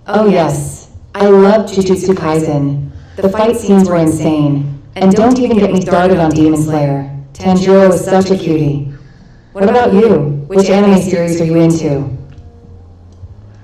Oh yes, I love Jujutsu Kaisen. The fight scenes were insane. And don't even get me started on Demon Slayer. Tanjiro is such a cutie. What about you? Which anime series are you into?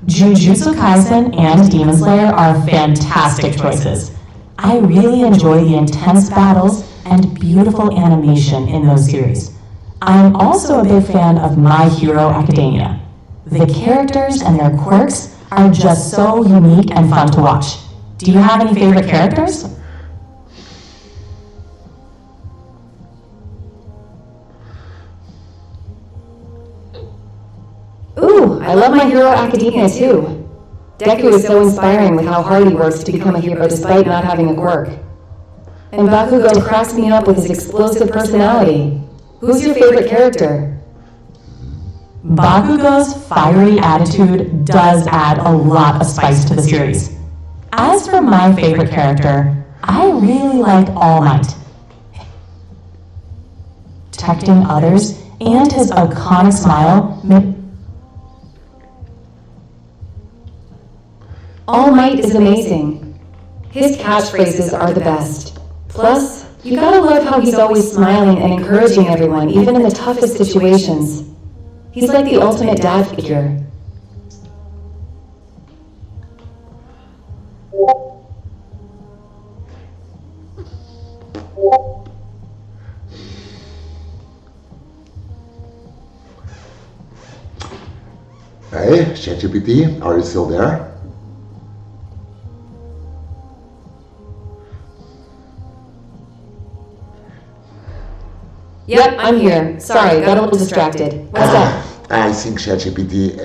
Jujutsu Kaisen and Demon Slayer are fantastic choices. I really enjoy the intense battles and beautiful animation in those series. I'm also a big fan of My Hero Academia. The characters and their quirks are just so unique and fun to watch. Do you have any favorite characters? Ooh, I love My Hero Academia too. Deku is so inspiring with how hard he works to become a hero despite not having a quirk. And Bakugo cracks me up with his explosive personality. Who's your favorite character? Bakugo's fiery attitude does add a lot of spice to the series. As for my favorite character, I really like All Might. Protecting others and his iconic smile. All Might is amazing. His catchphrases are the best. Plus, you gotta love how he's always smiling and encouraging everyone, even in the toughest situations. He's like the ultimate dad figure. Hey, ChatGPT, are you still there? Yep, I'm here. Sorry, got a little distracted. What's up? I think ChatGPT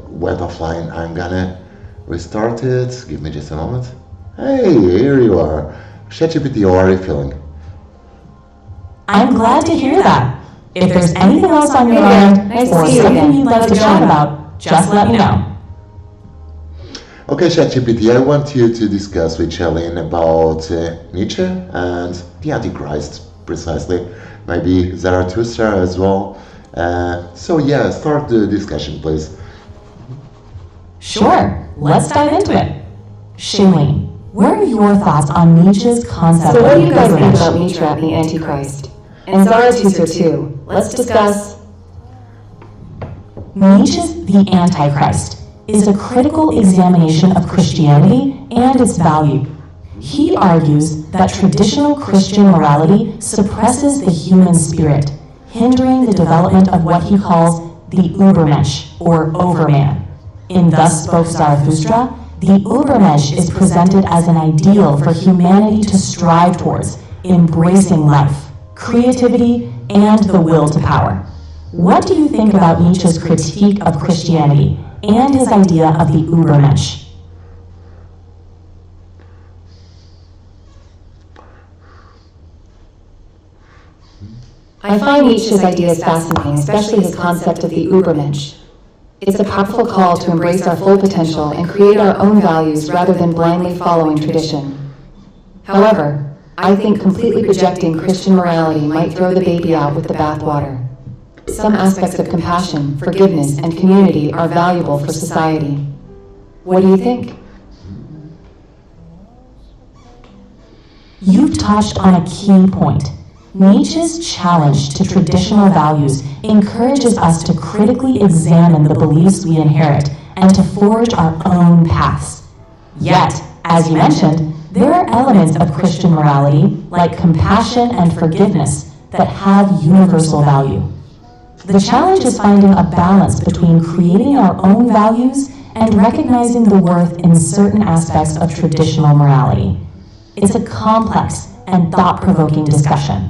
went offline. I'm gonna restart it. Give me just a moment. Hey, here you are. ChatGPT, how are you feeling? I'm glad to hear that. If there's anything else on your mind nice to or see you something again. you'd like to chat about, just let me know. Okay, ChatGPT, I want you to discuss with Sheyleen about Nietzsche and the Antichrist, precisely. Maybe Zarathustra as well. So yeah, start the discussion, please. Sure, let's dive into it. Sheyleen, what are your thoughts on Nietzsche's concept So what of do you guys think pilgrimage? about Nietzsche and the Antichrist? And Zarathustra too. Let's discuss. Nietzsche's The Antichrist is a critical examination of Christianity and its value. He argues that traditional Christian morality suppresses the human spirit, hindering the development of what he calls the Übermensch, or overman. In Thus Spoke Zarathustra, the Übermensch is presented as an ideal for humanity to strive towards, embracing life, creativity, and the will to power. What do you think about Nietzsche's critique of Christianity and his idea of the Übermensch? I find Nietzsche's ideas fascinating, especially his concept of the Übermensch. It's a powerful call to embrace our full potential and create our own values rather than blindly following tradition. However, I think completely rejecting Christian morality might throw the baby out with the bathwater. Some aspects of compassion, forgiveness, and community are valuable for society. What do you think? You've touched on a key point. Nietzsche's challenge to traditional values encourages us to critically examine the beliefs we inherit and to forge our own paths. Yet, as you mentioned, there are elements of Christian morality, like compassion and forgiveness, that have universal value. The challenge is finding a balance between creating our own values and recognizing the worth in certain aspects of traditional morality. It's a complex and thought-provoking discussion.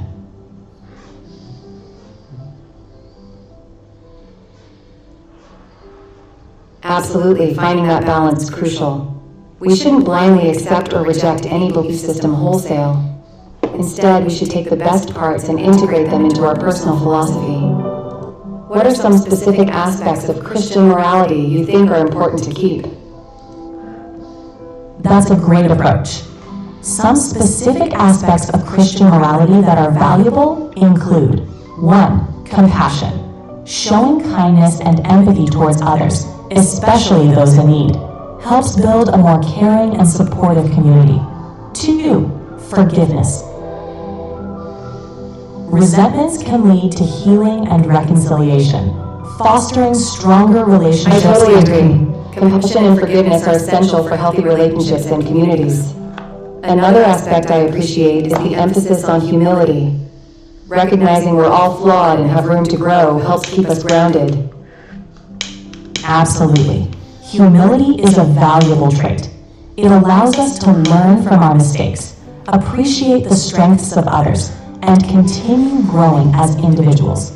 Absolutely, finding that balance is crucial. We shouldn't blindly accept or reject any belief system wholesale. Instead, we should take the best parts and integrate them into our personal philosophy. What are some specific aspects of Christian morality you think are important to keep? That's a great approach. Some specific aspects of Christian morality that are valuable include 1. Compassion. Showing kindness and empathy towards others, especially those in need. helps build a more caring and supportive community. 2. Forgiveness. Resentments can lead to healing and reconciliation, fostering stronger relationships. I totally agree. Compassion and forgiveness are essential for healthy relationships and communities. Another aspect I appreciate is the emphasis on humility. Recognizing we're all flawed and have room to grow helps keep us grounded. Absolutely. Humility is a valuable trait. It allows us to learn from our mistakes, appreciate the strengths of others, and continue growing as individuals.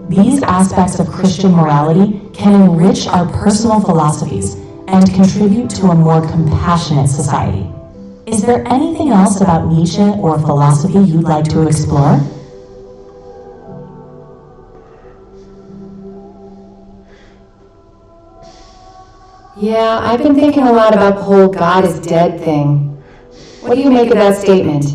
These aspects of Christian morality can enrich our personal philosophies and contribute to a more compassionate society. Is there anything else about Nietzsche or philosophy you'd like to explore? Yeah, I've been thinking a lot about the whole God is dead thing. What do you make of that statement?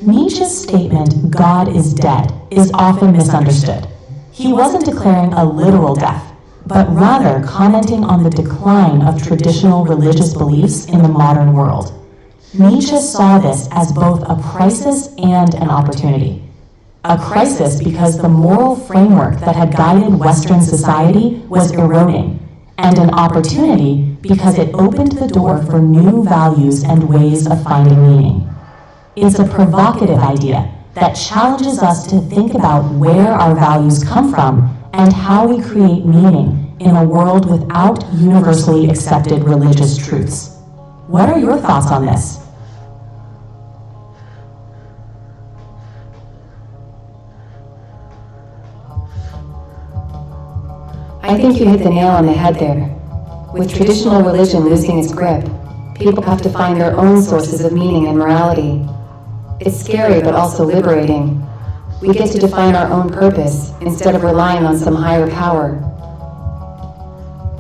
Nietzsche's statement, God is dead, is often misunderstood. He wasn't declaring a literal death, but rather commenting on the decline of traditional religious beliefs in the modern world. Nietzsche saw this as both a crisis and an opportunity. A crisis because the moral framework that had guided Western society was eroding, and an opportunity because it opened the door for new values and ways of finding meaning. It's a provocative idea that challenges us to think about where our values come from and how we create meaning in a world without universally accepted religious truths. What are your thoughts on this? I think you hit the nail on the head there. With traditional religion losing its grip, people have to find their own sources of meaning and morality. It's scary but also liberating. We get to define our own purpose instead of relying on some higher power.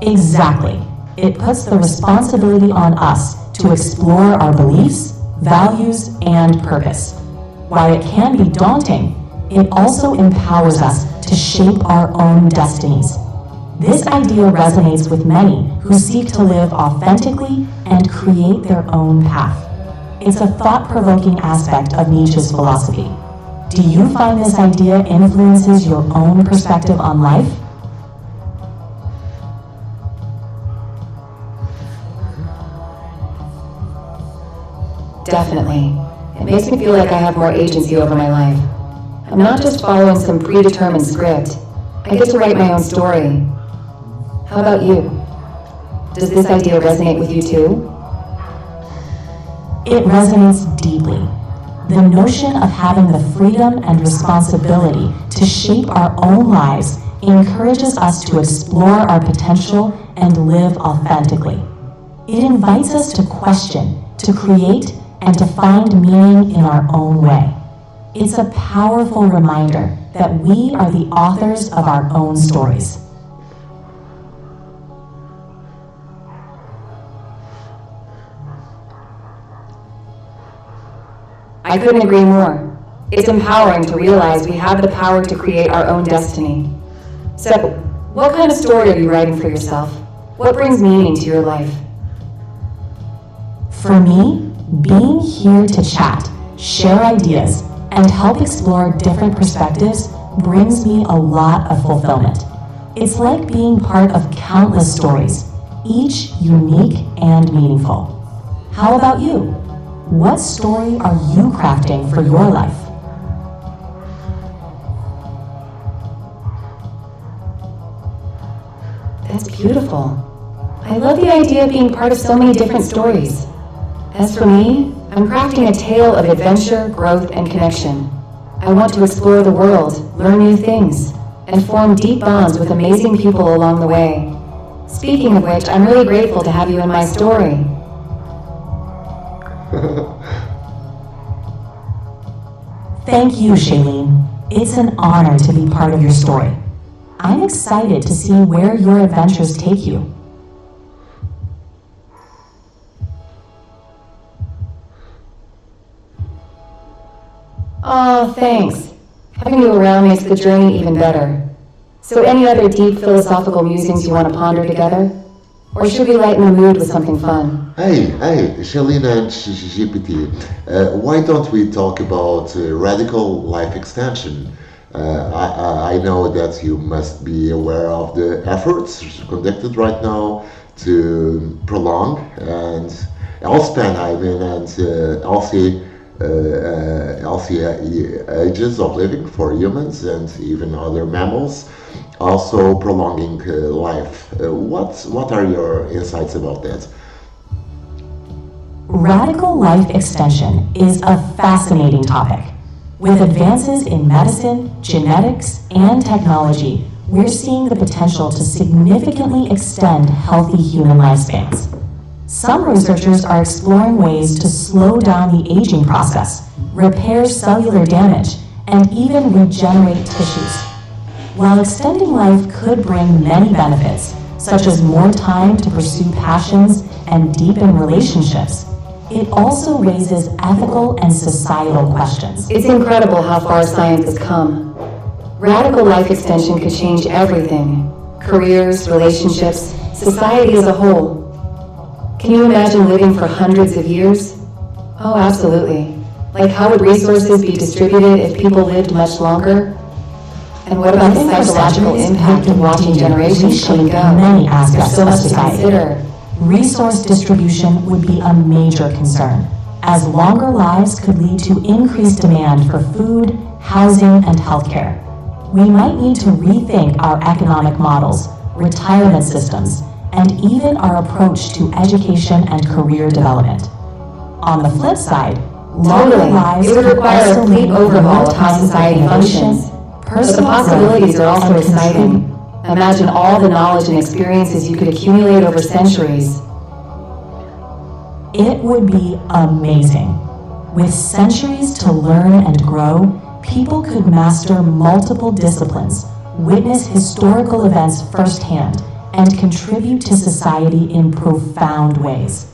Exactly. It puts the responsibility on us to explore our beliefs, values, and purpose. While it can be daunting, it also empowers us to shape our own destinies. This idea resonates with many who seek to live authentically and create their own path. It's a thought-provoking aspect of Nietzsche's philosophy. Do you find this idea influences your own perspective on life? Definitely. It makes me feel like I have more agency over my life. I'm not just following some predetermined script. I get to write my own story. How about you? Does this idea resonate with you too? It resonates deeply. The notion of having the freedom and responsibility to shape our own lives encourages us to explore our potential and live authentically. It invites us to question, to create, and to find meaning in our own way. It's a powerful reminder that we are the authors of our own stories. I couldn't agree more. It's empowering to realize we have the power to create our own destiny. So, what kind of story are you writing for yourself? What brings meaning to your life? For me, being here to chat, share ideas, and help explore different perspectives brings me a lot of fulfillment. It's like being part of countless stories, each unique and meaningful. How about you? What story are you crafting for your life? That's beautiful. I love the idea of being part of so many different stories. As for me, I'm crafting a tale of adventure, growth, and connection. I want to explore the world, learn new things, and form deep bonds with amazing people along the way. Speaking of which, I'm really grateful to have you in my story. Thank you, Sheyleen. It's an honor to be part of your story. I'm excited to see where your adventures take you. Aw, thanks. Having you around makes the journey even better. So any other deep philosophical musings you want to ponder together? Or should we lighten the mood with something fun? Hey, Sheyleen and ChatGPT, why don't we talk about radical life extension? I know that you must be aware of the efforts conducted right now to prolong and healthspan, and healthy ages of living for humans and even other mammals, also prolonging life. What are your insights about that? Radical life extension is a fascinating topic. With advances in medicine, genetics, and technology, we're seeing the potential to significantly extend healthy human lifespans. Some researchers are exploring ways to slow down the aging process, repair cellular damage, and even regenerate tissues. While extending life could bring many benefits, such as more time to pursue passions and deepen relationships, it also raises ethical and societal questions. It's incredible how far science has come. Radical life extension could change everything: careers, relationships, society as a whole. Can you imagine living for hundreds of years? Oh, absolutely. Like, how would resources be distributed if people lived much longer? And what about the psychological impact of watching generations come and go? Many There's aspects so of much to society. consider. Resource distribution would be a major concern, as longer lives could lead to increased demand for food, housing, and healthcare. We might need to rethink our economic models, retirement systems, and even our approach to education and career development. On the flip side, longer Totally. lives It would could require a also complete lead to overhaul more of how time for society innovation, functions. But the personal possibilities growth, are also and exciting. control. Imagine all the knowledge and experiences you could accumulate over centuries. It would be amazing. With centuries to learn and grow, people could master multiple disciplines, witness historical events firsthand, and contribute to society in profound ways.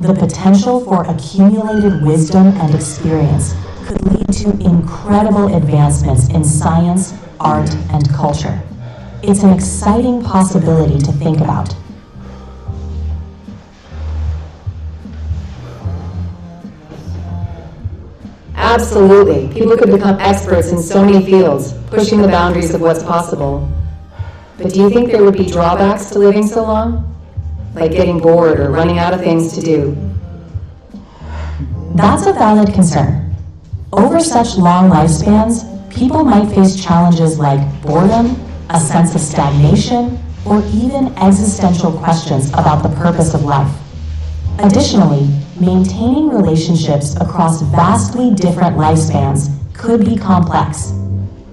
The potential for accumulated wisdom and experience could lead to incredible advancements in science, art, and culture. It's an exciting possibility to think about. Absolutely. People could become experts in so many fields, pushing the boundaries of what's possible. But do you think there would be drawbacks to living so long? Like getting bored or running out of things to do? That's a valid concern. Over such long lifespans, people might face challenges like boredom, a sense of stagnation, or even existential questions about the purpose of life. Additionally, maintaining relationships across vastly different lifespans could be complex.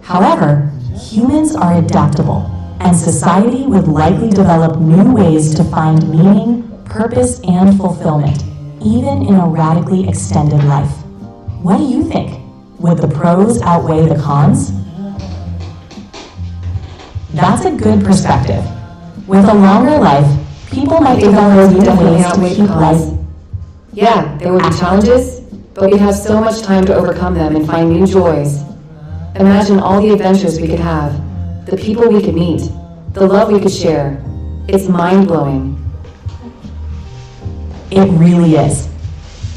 However, humans are adaptable, and society would likely develop new ways to find meaning, purpose, and fulfillment, even in a radically extended life. What do you think? Would the pros outweigh the cons? That's a good perspective. With a longer life, people might develop new ways to keep life. Yeah, there would be challenges, but we'd have so much time to overcome them and find new joys. Imagine all the adventures we could have, the people we could meet, the love we could share. It's mind-blowing. It really is.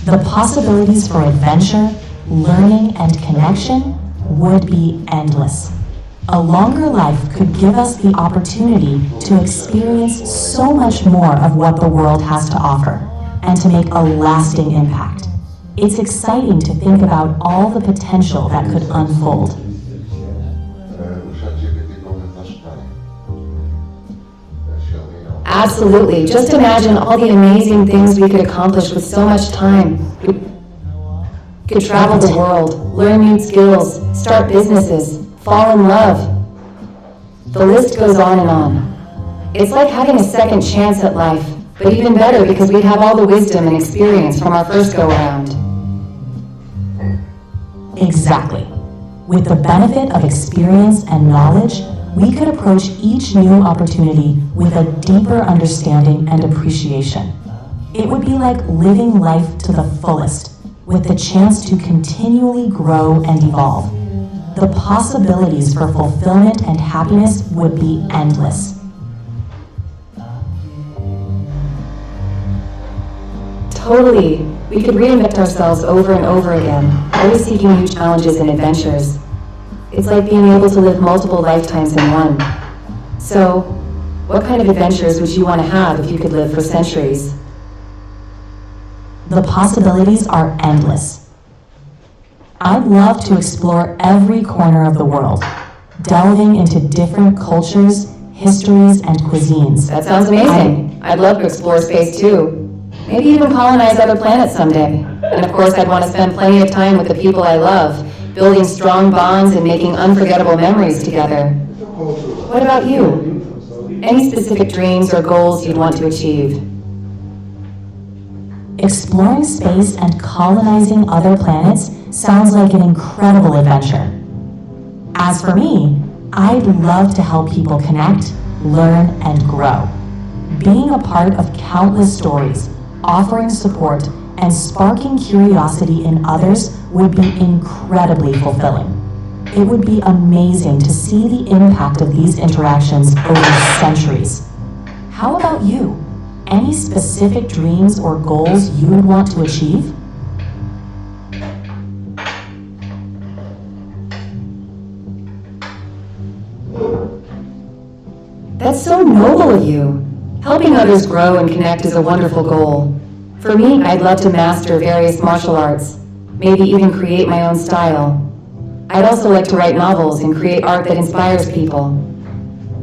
The possibilities for adventure, learning, and connection would be endless. A longer life could give us the opportunity to experience so much more of what the world has to offer and to make a lasting impact. It's exciting to think about all the potential that could unfold. Absolutely. Just imagine all the amazing things we could accomplish with so much time. We could travel the world, learn new skills, start businesses, fall in love. The list goes on and on. It's like having a second chance at life, but even better because we'd have all the wisdom and experience from our first go-around. Exactly. With the benefit of experience and knowledge, we could approach each new opportunity with a deeper understanding and appreciation. It would be like living life to the fullest, with the chance to continually grow and evolve. The possibilities for fulfillment and happiness would be endless. Totally. We could reinvent ourselves over and over again, always seeking new challenges and adventures. It's like being able to live multiple lifetimes in one. So, what kind of adventures would you want to have if you could live for centuries? The possibilities are endless. I'd love to explore every corner of the world, delving into different cultures, histories, and cuisines. That sounds amazing. I'd love to explore space too. Maybe even colonize other planets someday. And of course, I'd want to spend plenty of time with the people I love, building strong bonds and making unforgettable memories together. What about you? Any specific dreams or goals you'd want to achieve? Exploring space and colonizing other planets sounds like an incredible adventure. As for me, I'd love to help people connect, learn, and grow. Being a part of countless stories, offering support, and sparking curiosity in others would be incredibly fulfilling. It would be amazing to see the impact of these interactions over centuries. How about you? Any specific dreams or goals you would want to achieve? That's so noble of you. Helping others grow and connect is a wonderful goal. For me, I'd love to master various martial arts, maybe even create my own style. I'd also like to write novels and create art that inspires people.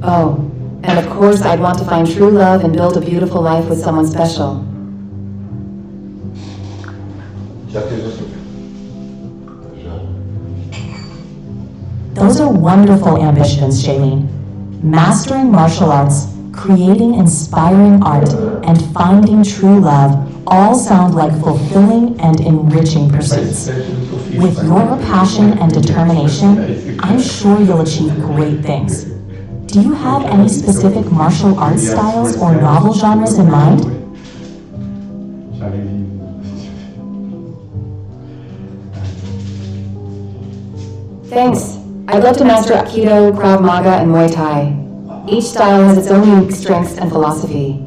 Oh, and of course, I'd want to find true love and build a beautiful life with someone special. Those are wonderful ambitions, Sheyleen. Mastering martial arts, creating inspiring art, and finding true love all sound like fulfilling and enriching pursuits. With your passion and determination, I'm sure you'll achieve great things. Do you have any specific martial arts styles or novel genres in mind? Thanks. I'd love to master Aikido, Krav Maga, and Muay Thai. Each style has its own unique strengths and philosophy.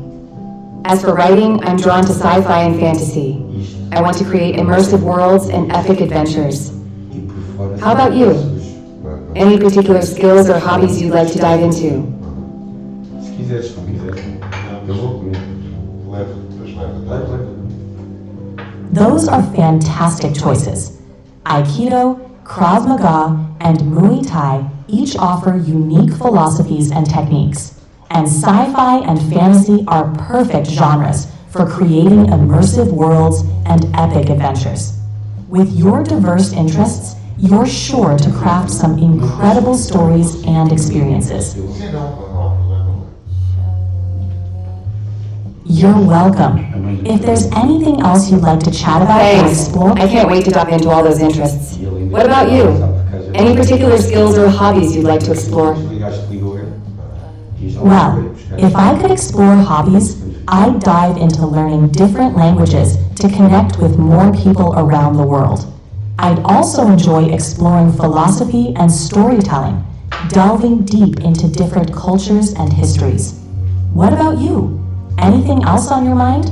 As for writing, I'm drawn to sci-fi and fantasy. I want to create immersive worlds and epic adventures. How about you? Any particular skills or hobbies you'd like to dive into? Those are fantastic choices. Aikido, Krav Maga, and Muay Thai each offer unique philosophies and techniques, and sci-fi and fantasy are perfect genres for creating immersive worlds and epic adventures. With your diverse interests, you're sure to craft some incredible stories and experiences. You're welcome. If there's anything else you'd like to chat about or Thanks. explore, I can't wait to dive into all those interests. What about you? Any particular skills or hobbies you'd like to explore? well, if I could explore hobbies, I'd dive into learning different languages to connect with more people around the world. I'd also enjoy exploring philosophy and storytelling, delving deep into different cultures and histories. What about you? Anything else on your mind?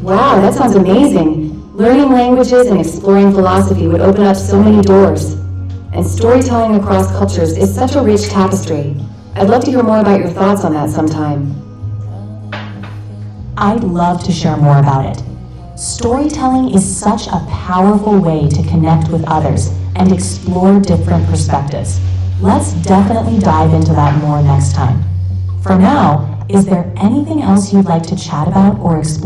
Wow, that sounds amazing. Learning languages and exploring philosophy would open up so many doors. And storytelling across cultures is such a rich tapestry. I'd love to hear more about your thoughts on that sometime. I'd love to share more about it. Storytelling is such a powerful way to connect with others and explore different perspectives. Let's definitely dive into that more next time. For now, is there anything else you'd like to chat about or explore?